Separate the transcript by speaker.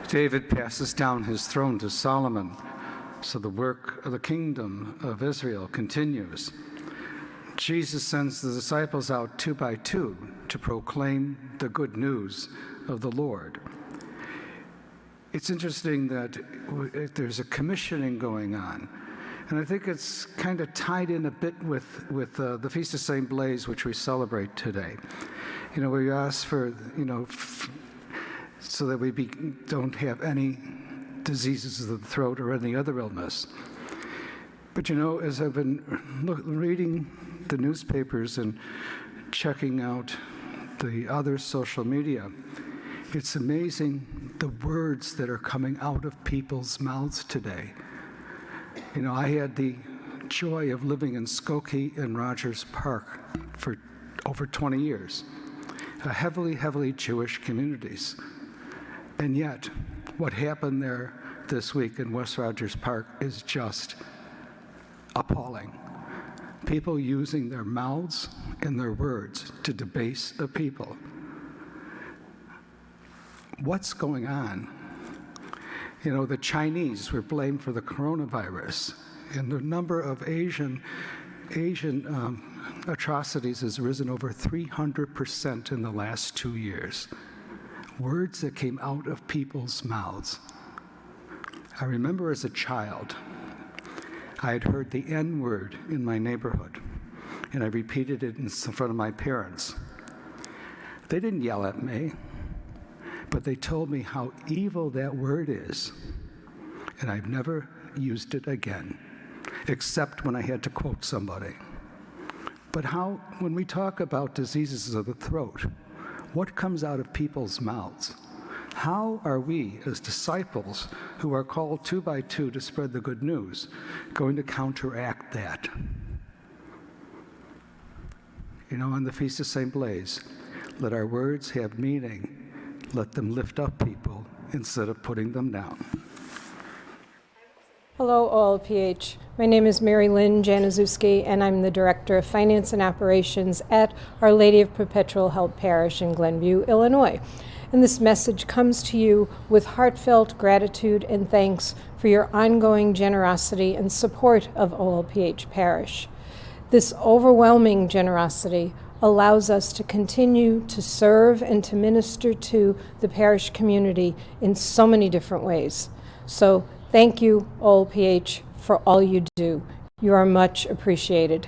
Speaker 1: David passes down his throne to Solomon, so the work of the kingdom of Israel continues. Jesus sends the disciples out 2 by 2 to proclaim the good news of the Lord. It's interesting that there's a commissioning going on, and I think it's kind of tied in a bit with the Feast of St. Blaise, which we celebrate today. You know, we ask for, so that we don't have any diseases of the throat or any other illness. But as I've been reading the newspapers and checking out the other social media, it's amazing the words that are coming out of people's mouths today. I had the joy of living in Skokie and Rogers Park for over 20 years, heavily Jewish communities. And yet, what happened there this week in West Rogers Park is just appalling. People using their mouths and their words to debase a people. What's going on? The Chinese were blamed for the coronavirus, and the number of Asian atrocities has risen over 300% in the last 2 years. Words that came out of people's mouths. I remember as a child, I had heard the N-word in my neighborhood, and I repeated it in front of my parents. They didn't yell at me, but they told me how evil that word is, and I've never used it again, except when I had to quote somebody. But when we talk about diseases of the throat, what comes out of people's mouths? How are we, as disciples who are called 2 by 2 to spread the good news, going to counteract that? On the Feast of St. Blaise, let our words have meaning. Let them lift up people instead of putting them down.
Speaker 2: Hello, OLPH. My name is Mary Lynn Januszewski, and I'm the Director of Finance and Operations at Our Lady of Perpetual Help Parish in Glenview, Illinois. And this message comes to you with heartfelt gratitude and thanks for your ongoing generosity and support of OLPH Parish. This overwhelming generosity allows us to continue to serve and to minister to the parish community in so many different ways. So thank you, OLPH, for all you do. You are much appreciated.